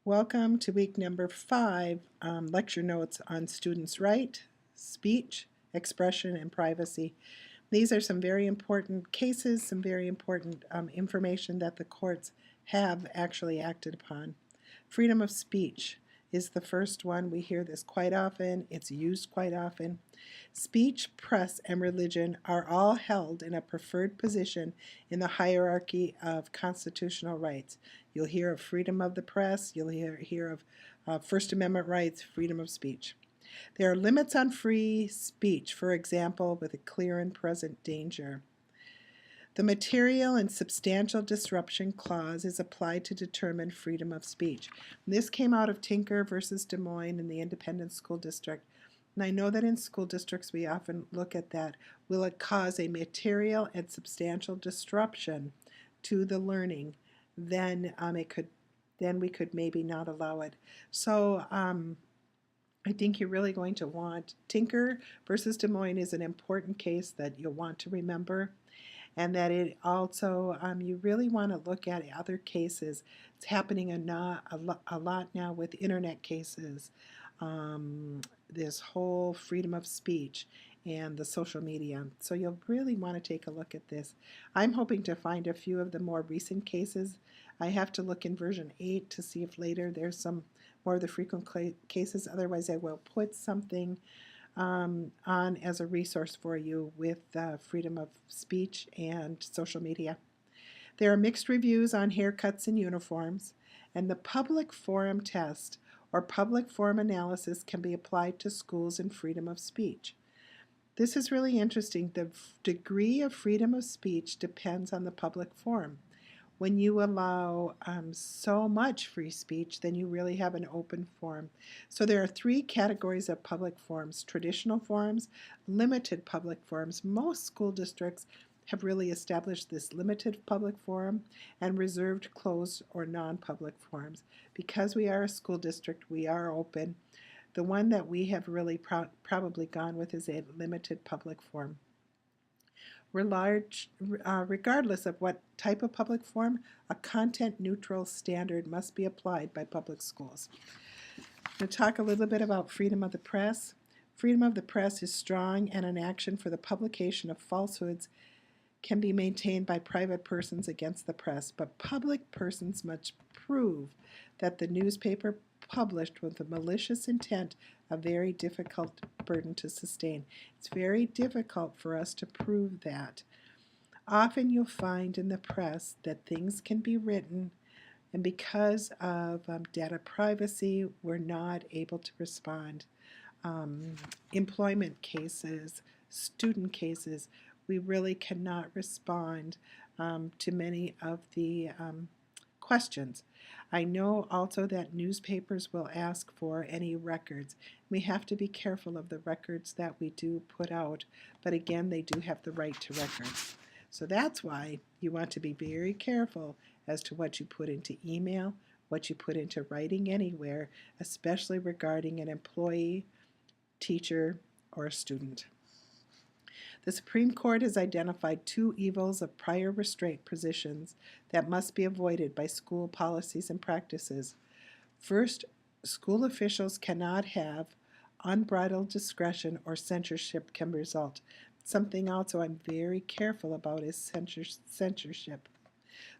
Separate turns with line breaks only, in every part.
Welcome to week number 5, lecture notes on students' right, speech, expression, and privacy. These are some very important cases, some very important information that the courts have actually acted upon. Freedom of speech is the first one. We hear this quite often. It's used quite often. Speech, press, and religion are all held in a preferred position in the hierarchy of constitutional rights. You'll hear of freedom of the press. You'll hear of First Amendment rights, freedom of speech. There are limits on free speech, for example, with a clear and present danger. The material and substantial disruption clause is applied to determine freedom of speech. This came out of Tinker versus Des Moines in the Independent School District. And I know that in school districts we often look at that. Will it cause a material and substantial disruption to the learning? Then we could maybe not allow it. So I think you're really going to want Tinker versus Des Moines is an important case that you'll want to remember, and that it also you really want to look at other cases. It's happening a lot now with internet cases, this whole freedom of speech and the social media. So you'll really want to take a look at this. I'm hoping to find a few of the more recent cases. I have to look in version 8 to see if later there's some more of the frequent cases. Otherwise, I will put something on as a resource for you with freedom of speech and social media. There are mixed reviews on haircuts and uniforms, and the public forum test or public forum analysis can be applied to schools and freedom of speech. This is really interesting. The degree of freedom of speech depends on the public forum. When you allow so much free speech, then you really have an open forum. So there are 3 categories of public forums: traditional forums, limited public forums. Most school districts have really established this limited public forum and reserved closed or non-public forums. Because we are a school district, we are open. The one that we have really probably gone with is a limited public forum. Regardless of what type of public forum, a content-neutral standard must be applied by public schools. I'm going to talk a little bit about freedom of the press. Freedom of the press is strong, and an action for the publication of falsehoods can be maintained by private persons against the press, but public persons must prove that the newspaper published with a malicious intent a very difficult burden to sustain. It's very difficult for us to prove that. Often you'll find in the press that things can be written, and because of data privacy, we're not able to respond. Employment cases, student cases, we really cannot respond to many of the questions. I know also that newspapers will ask for any records. We have to be careful of the records that we do put out, but again, they do have the right to records. So that's why you want to be very careful as to what you put into email, what you put into writing anywhere, especially regarding an employee, teacher, or a student. The Supreme Court has identified 2 evils of prior restraint positions that must be avoided by school policies and practices. First, school officials cannot have unbridled discretion, or censorship can result. Something also I'm very careful about is censorship.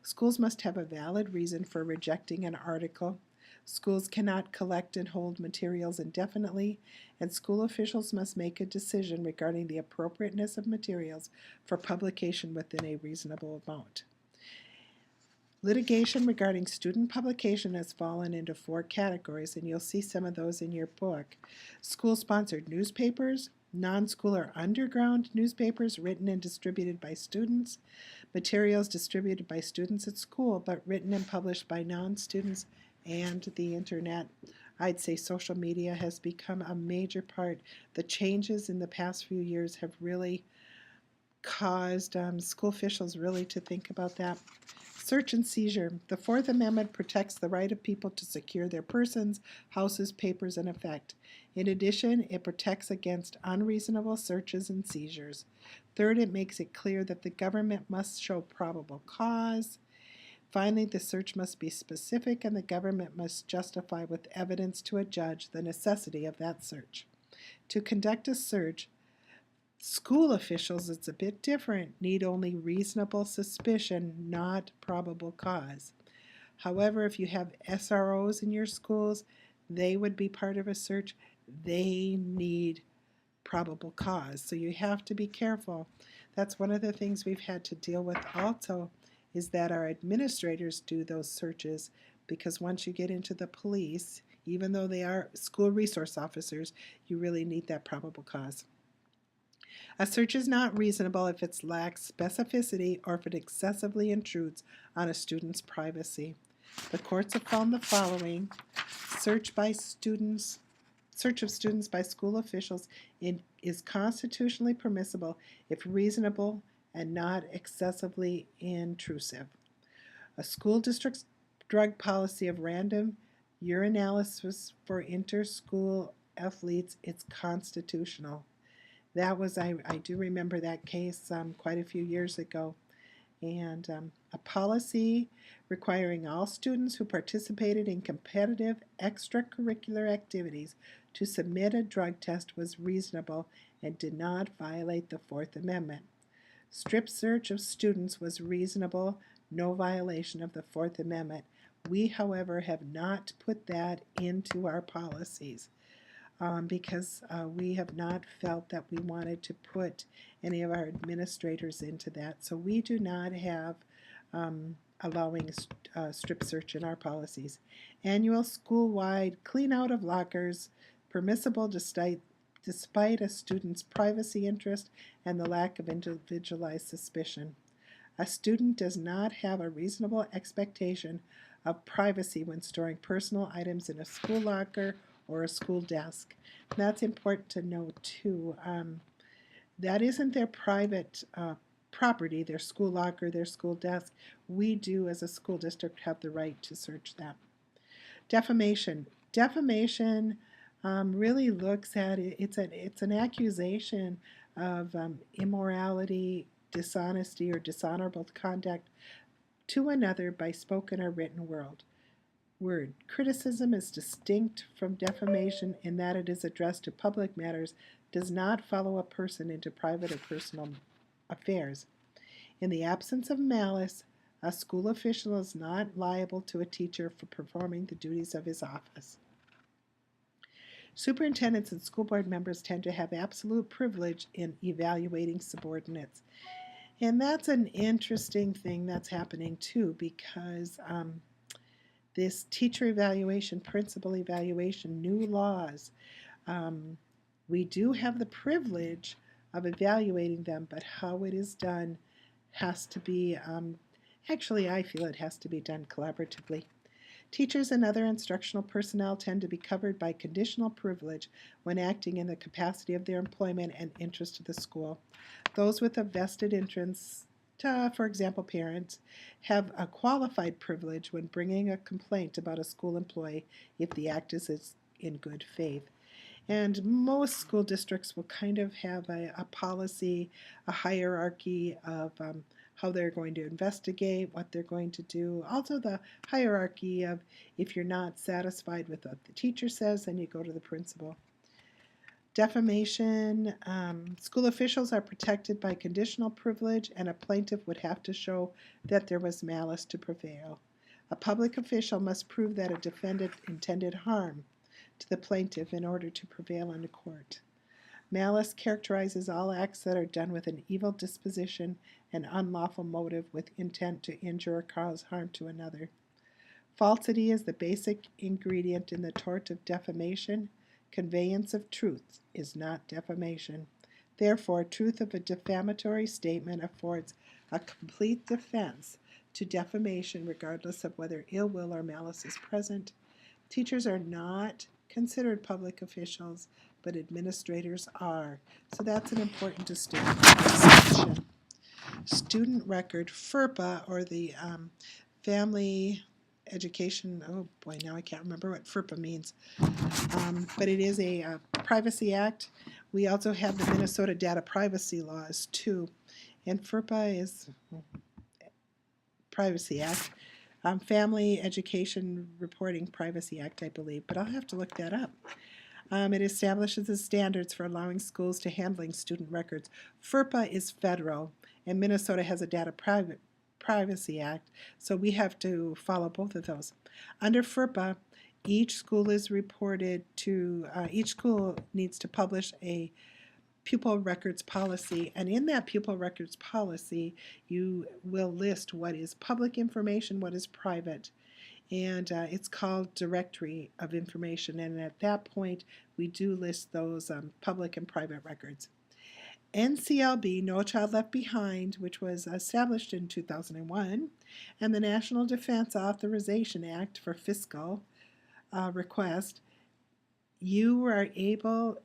Schools must have a valid reason for rejecting an article. Schools cannot collect and hold materials indefinitely, and school officials must make a decision regarding the appropriateness of materials for publication within a reasonable amount. Litigation regarding student publication has fallen into 4 categories, and you'll see some of those in your book. School-sponsored newspapers, non-school or underground newspapers written and distributed by students, materials distributed by students at school but written and published by non-students, and the internet. I'd say social media has become a major part. The changes in the past few years have really caused school officials really to think about that. Search and seizure. The Fourth Amendment protects the right of people to secure their persons, houses, papers, and effect. In addition, it protects against unreasonable searches and seizures. Third, it makes it clear that the government must show probable cause. Finally, the search must be specific and the government must justify with evidence to a judge the necessity of that search. To conduct a search, school officials, it's a bit different, need only reasonable suspicion, not probable cause. However, if you have SROs in your schools, they would be part of a search. They need probable cause. So you have to be careful. That's one of the things we've had to deal with also, is that our administrators do those searches, because once you get into the police, even though they are school resource officers, you really need that probable cause. A search is not reasonable if it lacks specificity or if it excessively intrudes on a student's privacy. The courts have found the following: search of students by school officials is constitutionally permissible if reasonable and not excessively intrusive. A school district's drug policy of random urinalysis for inter-school athletes is constitutional. That was, I do remember that case quite a few years ago. And a policy requiring all students who participated in competitive extracurricular activities to submit a drug test was reasonable and did not violate the Fourth Amendment. Strip search of students was reasonable, no violation of the Fourth Amendment. We, however, have not put that into our policies because we have not felt that we wanted to put any of our administrators into that. So we do not have allowing strip search in our policies. Annual school-wide clean out of lockers, permissible despite a student's privacy interest and the lack of individualized suspicion. A student does not have a reasonable expectation of privacy when storing personal items in a school locker or a school desk. And that's important to know too. That isn't their private property, their school locker, their school desk. We do, as a school district, have the right to search that. Defamation. Defamation really looks at it. It's an accusation of immorality, dishonesty, or dishonorable conduct to another by spoken or written word. Criticism is distinct from defamation in that it is addressed to public matters, does not follow a person into private or personal affairs. In the absence of malice, a school official is not liable to a teacher for performing the duties of his office. Superintendents and school board members tend to have absolute privilege in evaluating subordinates. And that's an interesting thing that's happening too, because this teacher evaluation, principal evaluation, new laws, we do have the privilege of evaluating them, but how it is done has to be, actually I feel it has to be done collaboratively. Teachers and other instructional personnel tend to be covered by conditional privilege when acting in the capacity of their employment and interest to the school. Those with a vested interest, for example parents, have a qualified privilege when bringing a complaint about a school employee if the act is in good faith. And most school districts will kind of have a policy, a hierarchy of how they're going to investigate, what they're going to do. Also the hierarchy of if you're not satisfied with what the teacher says, then you go to the principal. Defamation, school officials are protected by conditional privilege, and a plaintiff would have to show that there was malice to prevail. A public official must prove that a defendant intended harm to the plaintiff in order to prevail in a court. Malice characterizes all acts that are done with an evil disposition and unlawful motive with intent to injure or cause harm to another. Falsity is the basic ingredient in the tort of defamation. Conveyance of truth is not defamation. Therefore, truth of a defamatory statement affords a complete defense to defamation regardless of whether ill will or malice is present. Teachers are not considered public officials, but administrators are. So that's an important distinction. Student record, FERPA, or the Family Education, oh boy, now I can't remember what FERPA means, but it is a privacy act. We also have the Minnesota data privacy laws too, and FERPA is privacy act. Family Education Reporting Privacy Act, I believe, but I'll have to look that up. It establishes the standards for allowing schools to handling student records. FERPA is federal, and Minnesota has a Data Privacy Act, so we have to follow both of those. Under FERPA, each school is reported to, each school needs to publish a pupil records policy, and in that pupil records policy, you will list what is public information, what is private, and it's called Directory of Information, and at that point, we do list those public and private records. NCLB, No Child Left Behind, which was established in 2001, and the National Defense Authorization Act for fiscal request, you are able,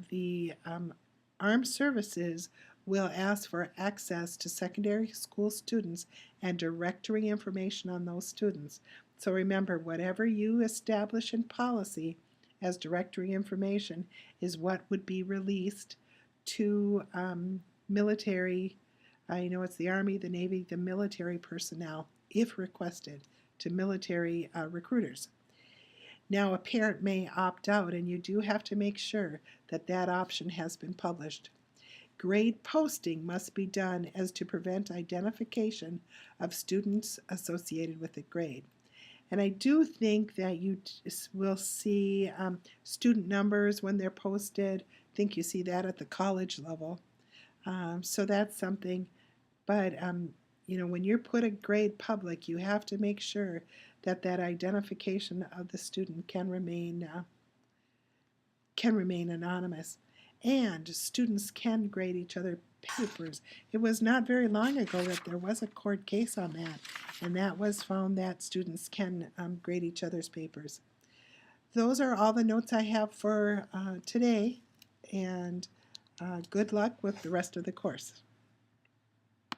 the Armed Services will ask for access to secondary school students and directory information on those students. So remember, whatever you establish in policy as directory information is what would be released to military, I know it's the Army, the Navy, the military personnel, if requested, to military recruiters. Now, a parent may opt out, and you do have to make sure that that option has been published. Grade posting must be done as to prevent identification of students associated with the grade. And I do think that you will see student numbers when they're posted. I think you see that at the college level. So that's something. But you know, when you put a grade public, you have to make sure that that identification of the student can remain anonymous. And students can grade each other papers. It was not very long ago that there was a court case on that, and that was found that students can grade each other's papers. Those are all the notes I have for today, and good luck with the rest of the course.